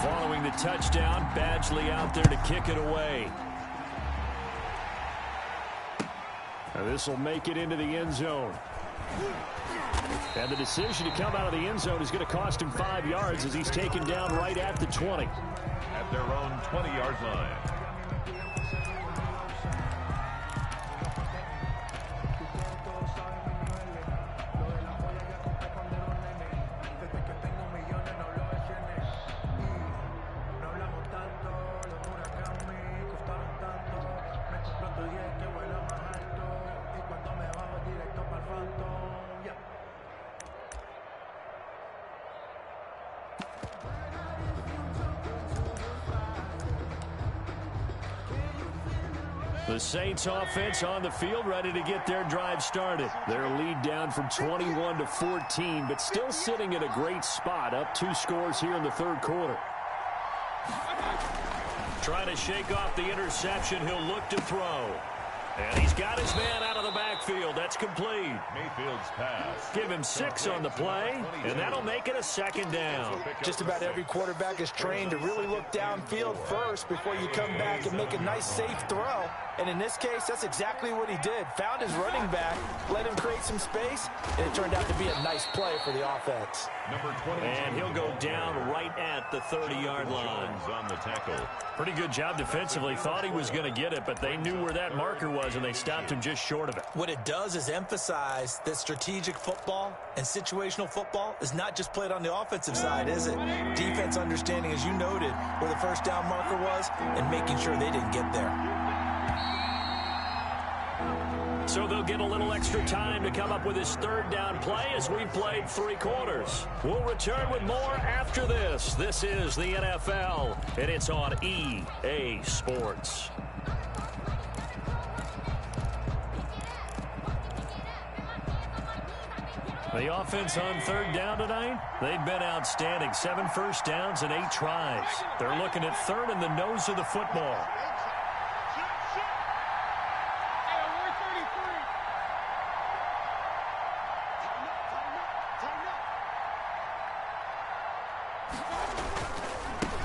Following the touchdown, Badgley out there to kick it away. This will make it into the end zone. And the decision to come out of the end zone is going to cost him 5 yards as he's taken down right at the 20. At their own 20-yard line. The Saints offense on the field, ready to get their drive started. Their lead down from 21 to 14, but still sitting in a great spot, up 2 scores here in the third quarter. Trying to shake off the interception, he'll look to throw. And he's got his man out of the backfield. That's complete. Mayfield's pass. Give him 6 on the play, and that'll make it a second down. Just about every quarterback is trained to really look downfield first before you come back and make a nice, safe throw. And in this case, that's exactly what he did. Found his running back, let him create some space, and it turned out to be a nice play for the offense. Number 20. And he'll go down right at the 30-yard line. On the tackle. Pretty good job defensively. Thought he was going to get it, but they knew where that marker was, and they stopped him just short of it. What it does is emphasize that strategic football and situational football is not just played on the offensive side, is it? Defense understanding, as you noted, where the first down marker was and making sure they didn't get there. So they'll get a little extra time to come up with his third down play as we've played 3 quarters. We'll return with more after this. This is the NFL, and it's on EA Sports. The offense on third down tonight, they've been outstanding. 7 first downs and 8 tries. They're looking at third in the nose of the football.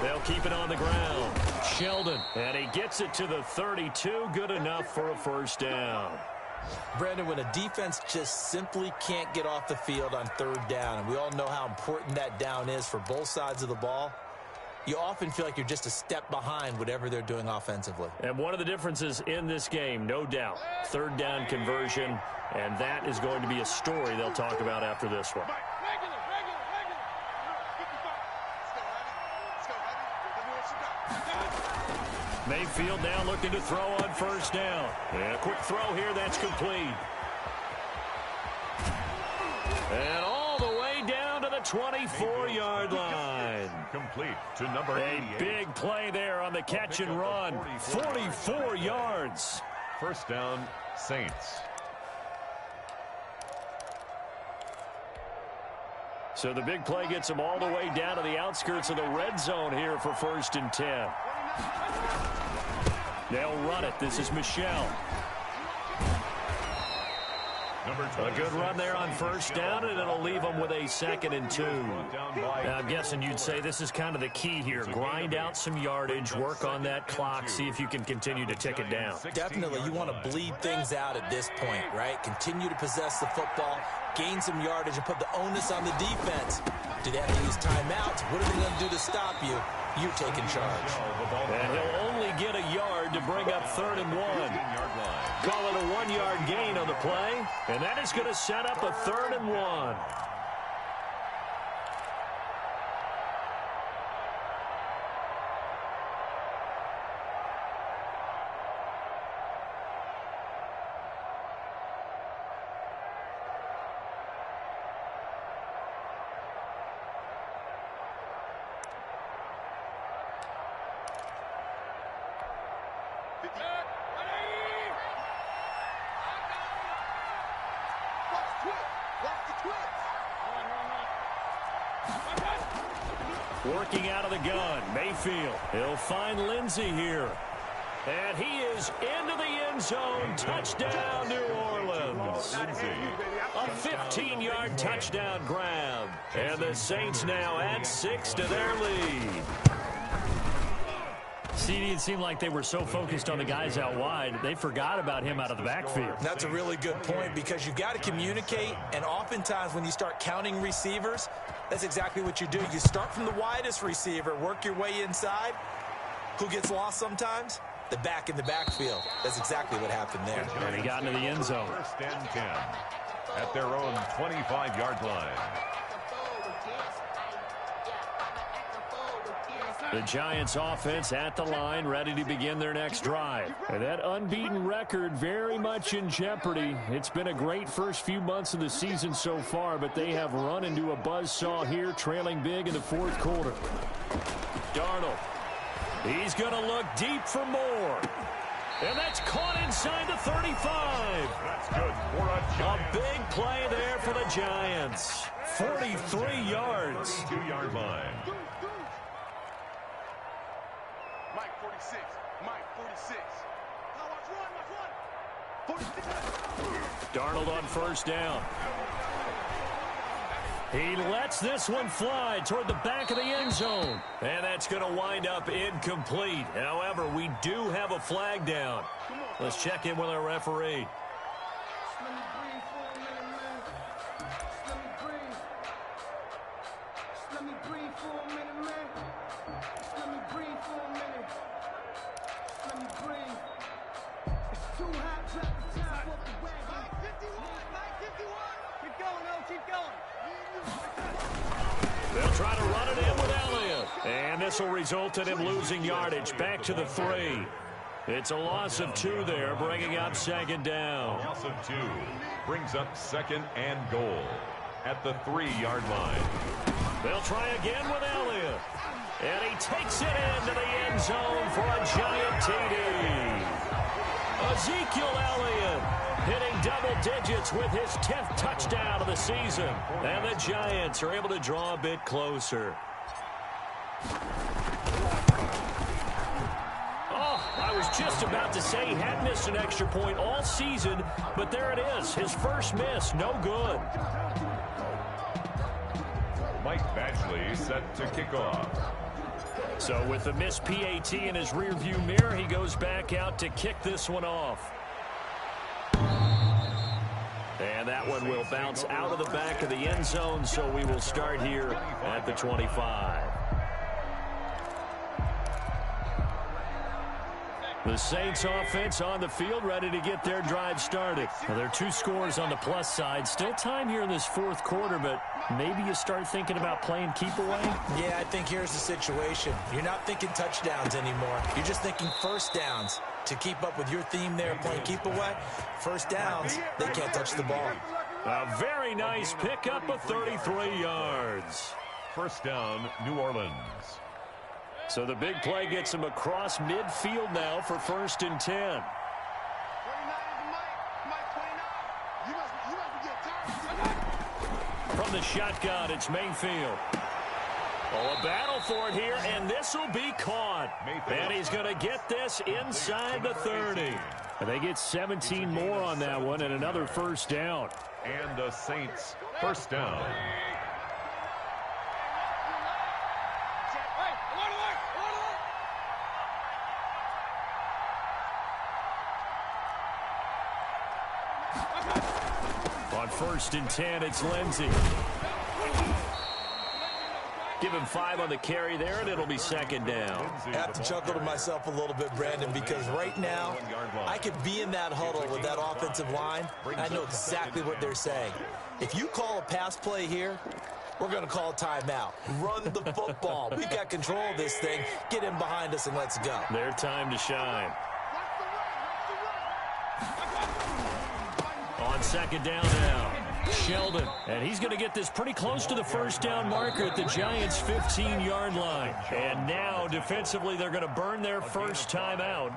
They'll keep it on the ground. Sheldon, and he gets it to the 32. Good enough for a first down. Brandon, when a defense just simply can't get off the field on third down, and we all know how important that down is for both sides of the ball, you often feel like you're just a step behind whatever they're doing offensively. And one of the differences in this game, no doubt, third down conversion, and that is going to be a story they'll talk about after this one. Mayfield now looking to throw on first down. And a quick throw here, that's complete. And all the way down to the 24-yard line. Complete to number 88. A big play there on the catch and run. 44 yards. First down, Saints. So the big play gets them all the way down to the outskirts of the red zone here for 1st and 10. They'll run it. This is Michelle. A good run there on first down, and it'll leave them with a 2nd and 2. Now, I'm guessing you'd say this is kind of the key here. Grind out some yardage, work on that clock, see if you can continue to tick it down. Definitely, you want to bleed things out at this point, right? Continue to possess the football, gain some yardage, and put the onus on the defense. Do they have to use timeouts? What are they going to do to stop you? You taking charge. And he'll only get a yard to bring up 3rd and 1. Call it a 1-yard gain on the play, and that is going to set up a 3rd and 1. Working out of the gun, Mayfield. He'll find Lindsey here. And he is into the end zone. Touchdown, New Orleans. A 15-yard touchdown grab. And the Saints now add 6 to their lead. CD, it seemed like they were so focused on the guys out wide, they forgot about him out of the backfield. That's a really good point because you've got to communicate, and oftentimes when you start counting receivers, that's exactly what you do. You start from the widest receiver, work your way inside. Who gets lost sometimes? The back in the backfield. That's exactly what happened there. And he got into the end zone. First and 10 at their own 25-yard line. The Giants offense at the line, ready to begin their next drive. And that unbeaten record very much in jeopardy. It's been a great first few months of the season so far, but they have run into a buzzsaw here, trailing big in the fourth quarter. Darnold. He's going to look deep for more. And that's caught inside the 35. That's good for a Giant. A big play there for the Giants. 43 yards. 2-yard line. Mike 46. Mike 46. Now watch one. 46. Darnold on first down. He lets this one fly toward the back of the end zone. And that's going to wind up incomplete. However, we do have a flag down. Let's check in with our referee. They'll try to run it in with Elliott. And this will result in him losing yardage back to the 3. It's a loss of 2 there, bringing up second down. Loss of 2 brings up second and goal at the 3-yard line. They'll try again with Elliott. And he takes it into the end zone for a Giant TD. Ezekiel Elliott hitting double digits with his 10th touchdown of the season. And the Giants are able to draw a bit closer. Oh, I was just about to say he had missed an extra point all season, but there it is. His first miss, no good. Mike Badgley set to kick off. So with the missed PAT in his rearview mirror, he goes back out to kick this one off. And that one will bounce out of the back of the end zone, so we will start here at the 25. The Saints offense on the field, ready to get their drive started. Now, there are 2 scores on the plus side. Still time here in this fourth quarter, but maybe you start thinking about playing keep away? Yeah, I think here's the situation. You're not thinking touchdowns anymore. You're just thinking first downs. To keep up with your theme there, playing keep away, first downs, they can't touch the ball. A very nice pickup of 33 yards. First down, New Orleans. So the big play gets him across midfield now for first and 10. From the shotgun, it's Mayfield. Oh, a battle for it here, and this will be caught. And he's going to get this inside the 30. And they get 17 more on that one and another first down. And the Saints first down. On first and 10, it's Lindsey. Give him 5 on the carry there, and it'll be second down. I have to chuckle to myself a little bit, Brandon, because right now I could be in that huddle with that offensive line. I know exactly what they're saying. If you call a pass play here, we're going to call a timeout. Run the football. We've got control of this thing. Get in behind us and let's go. Their time to shine. On second down now, Sheldon. And he's going to get this pretty close to the first down marker at the Giants' 15-yard line. And now, defensively, they're going to burn their first timeout.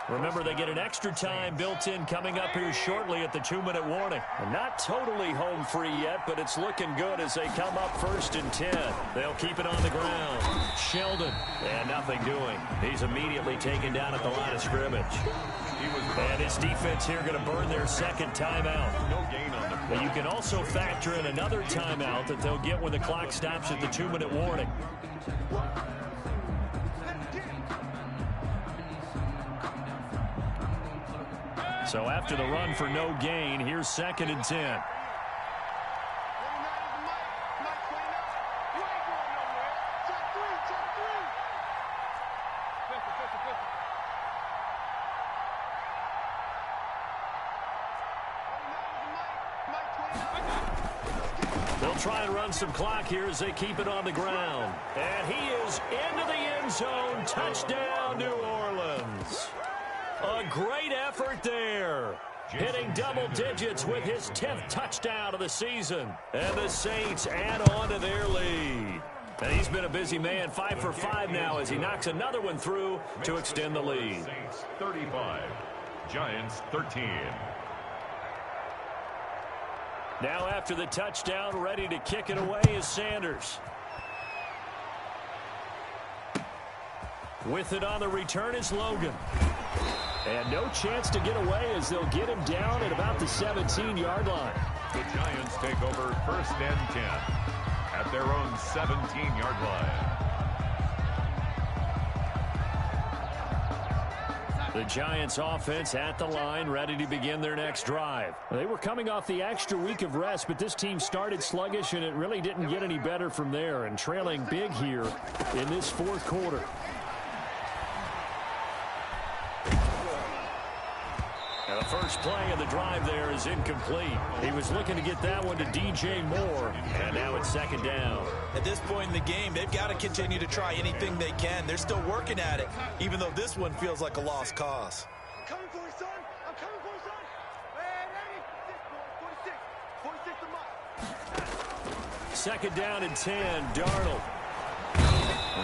Remember, they get an extra time built in coming up here shortly at the 2-minute warning. And not totally home free yet, but it's looking good as they come up first and 10. They'll keep it on the ground. Sheldon, and nothing doing. He's immediately taken down at the line of scrimmage. And his defense here going to burn their second timeout. No gain on the play. But you can also factor in another timeout that they'll get when the clock stops at the 2-minute warning. So after the run for no gain, here's 2nd and 10. They'll try and run some clock here as they keep it on the ground. And he is into the end zone. Touchdown, New Orleans. A great effort there. Hitting double digits with his 10th touchdown of the season. And the Saints add on to their lead. And he's been a busy man, 5 for 5 now as he knocks another one through to extend the lead. Saints 35, Giants 13. Now after the touchdown, ready to kick it away is Sanders. With it on the return is Logan. And no chance to get away as they'll get him down at about the 17-yard line. The Giants take over 1st and 10 at their own 17-yard line. The Giants offense at the line, ready to begin their next drive. They were coming off the extra week of rest, but this team started sluggish, and it really didn't get any better from there, and trailing big here in this 4th quarter. Now the first play of the drive there is incomplete. He was looking to get that one to DJ Moore, and now it's 2nd down. At this point in the game, they've got to continue to try anything they can. They're still working at it, even though this one feels like a lost cause. I'm coming for you, son. I'm coming for you, son. Hey, ready? 46 to 2nd down and 10, Darnold.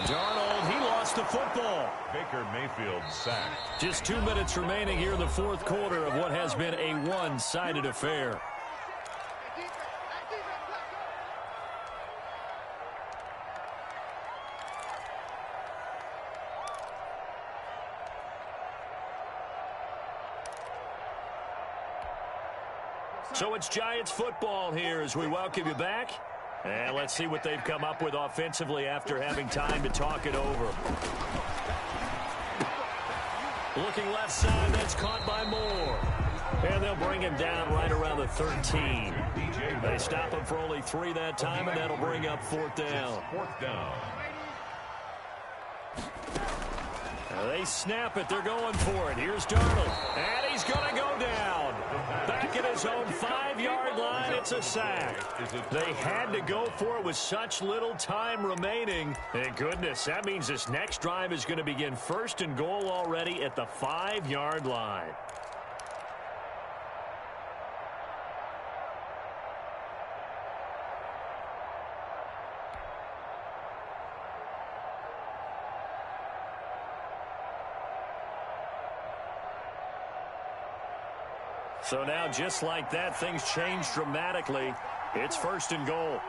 Darnold, he lost the football. Baker Mayfield sacked. Just 2 minutes remaining here in the 4th quarter of what has been a one-sided affair. So it's Giants football here as we welcome you back. And let's see what they've come up with offensively after having time to talk it over. Looking left side, that's caught by Moore. And they'll bring him down right around the 13. They stop him for only 3 that time, and that'll bring up 4th down. 4th down. Now they snap it. They're going for it. Here's Darnold. And he's going to go down. Back at his own 5-yard line, it's a sack. They had to go for it with such little time remaining. Thank goodness, that means this next drive is going to begin 1st and goal already at the 5-yard line. So now, just like that, things change dramatically. It's 1st and goal.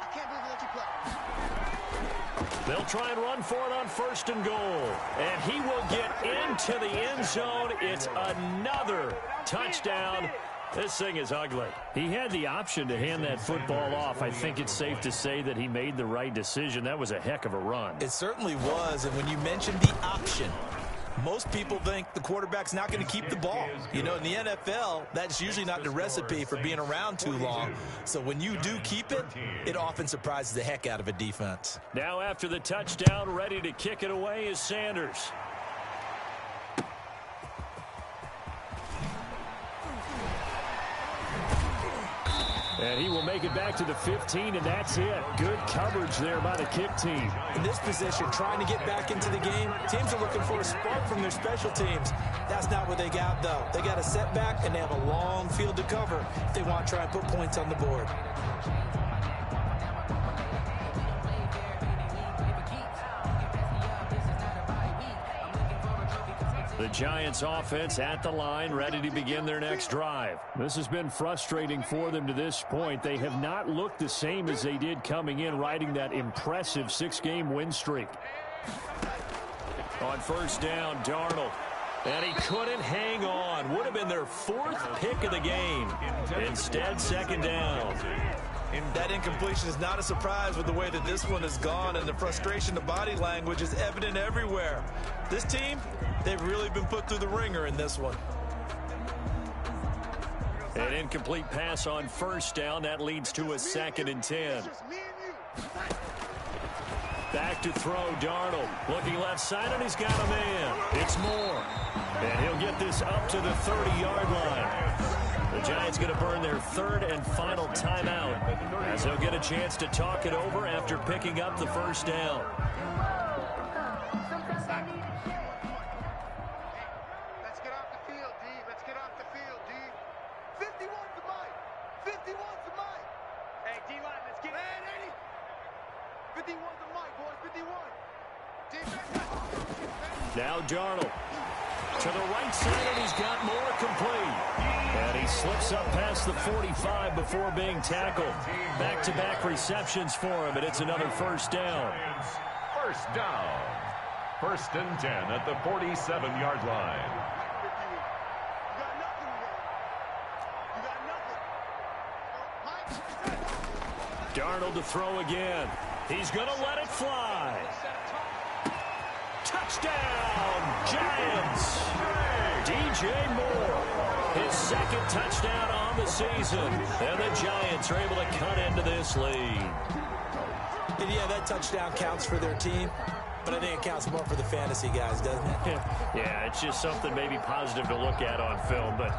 They'll try and run for it on 1st and goal. And he will get into the end zone. It's another touchdown. This thing is ugly. He had the option to hand that football off. I think it's safe to say that he made the right decision. That was a heck of a run. It certainly was, and when you mentioned the option, most people think the quarterback's not going to keep the ball. You know, in the NFL, that's usually not the recipe for being around too long. So when you do keep it, it often surprises the heck out of a defense. Now after the touchdown, ready to kick it away is Sanders. And he will make it back to the 15, and that's it. Good coverage there by the kick team. In this position, trying to get back into the game, teams are looking for a spark from their special teams. That's not what they got, though. They got a setback, and they have a long field to cover if they want to try and put points on the board. The Giants offense at the line, ready to begin their next drive. This has been frustrating for them to this point. They have not looked the same as they did coming in, riding that impressive 6-game win streak. On 1st down, Darnold. And he couldn't hang on. Would have been their 4th pick of the game. Instead, 2nd down. That incompletion is not a surprise with the way that this one has gone, and the frustration, the body language is evident everywhere. This team, they've really been put through the ringer in this one. An incomplete pass on first down. That leads to a 2nd and 10. Back to throw, Darnold. Looking left side, and he's got a man. It's Moore. And he'll get this up to the 30-yard line. The Giants going to burn their 3rd and final timeout as they'll get a chance to talk it over after picking up the first down. Let's get off the field, D. Let's get off the field, D. 51's the mic. 51's the mic. Hey, D-line, let's get it. 51's the mic, boys. 51. Now Darnold to the right side, and he's got Moore complete. And he slips up past the 45 before being tackled. Back-to-back receptions for him, and it's another first down. First down. 1st and 10 at the 47-yard line. Darnold to throw again. He's going to let it fly. Touchdown, Giants. DJ Moore, his 2nd touchdown on the season. And the Giants are able to cut into this lead. And yeah, that touchdown counts for their team, but I think it counts more for the fantasy guys, doesn't it? Yeah, it's just something maybe positive to look at on film, but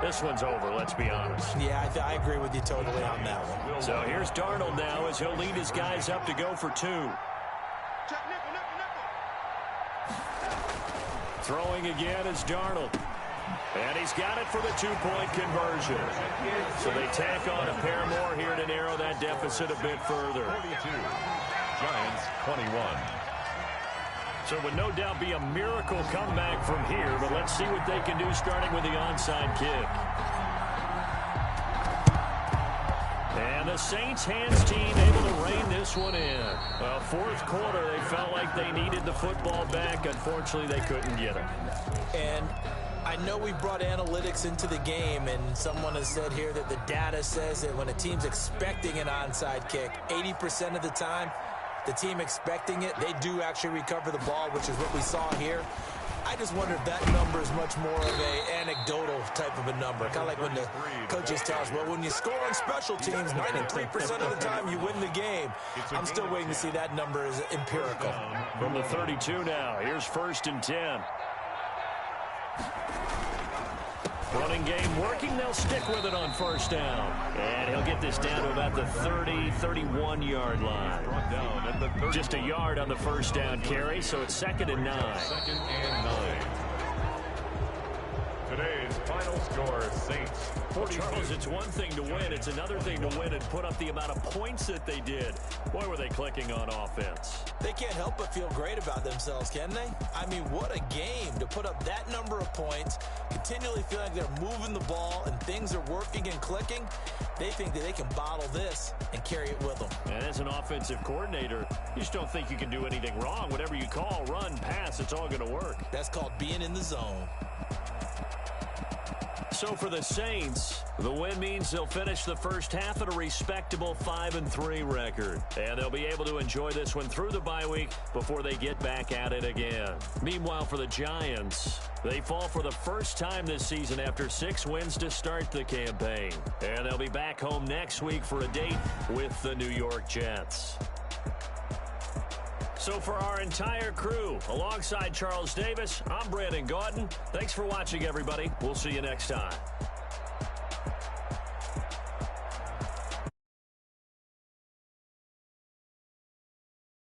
this one's over, let's be honest. Yeah, I agree with you totally on that one. So here's Darnold now as he'll lead his guys up to go for 2. Throwing again is Darnold. And he's got it for the 2-point conversion. So they tack on a pair more here to narrow that deficit a bit further. 42. Giants 21. So it would no doubt be a miracle comeback from here, but let's see what they can do starting with the onside kick. And the Saints hands team able to rein this one in. Well, 4th quarter, they felt like they needed the football back. Unfortunately, they couldn't get it. And I know we brought analytics into the game, and someone has said here that the data says that when a team's expecting an onside kick, 80% of the time, the team expecting it, they do actually recover the ball, which is what we saw here. I just wonder if that number is much more of a anecdotal type of a number. Kind of like when the coaches tell us, well, when you score on special teams, 93% of the time you win the game. I'm still waiting to see that number is empirical. From the 32 now, here's 1st and 10. Running game working. They'll stick with it on first down. And he'll get this down to about the 30, 31-yard line. Just a yard on the first down carry, so it's 2nd and 9. 2nd and 9. Today's final score, Saints 42. Charles, it's one thing to win. It's another thing to win and put up the amount of points that they did. Boy, were they clicking on offense. They can't help but feel great about themselves, can they? I mean, what a game to put up that number of points, continually feel like they're moving the ball and things are working and clicking. They think that they can bottle this and carry it with them. And as an offensive coordinator, you just don't think you can do anything wrong. Whatever you call, run, pass, it's all going to work. That's called being in the zone. So for the Saints, the win means they'll finish the first half at a respectable 5-3 record. And they'll be able to enjoy this one through the bye week before they get back at it again. Meanwhile, for the Giants, they fall for the first time this season after 6 wins to start the campaign. And they'll be back home next week for a date with the New York Jets. So for our entire crew, alongside Charles Davis, I'm Brandon Gaudin. Thanks for watching, everybody. We'll see you next time.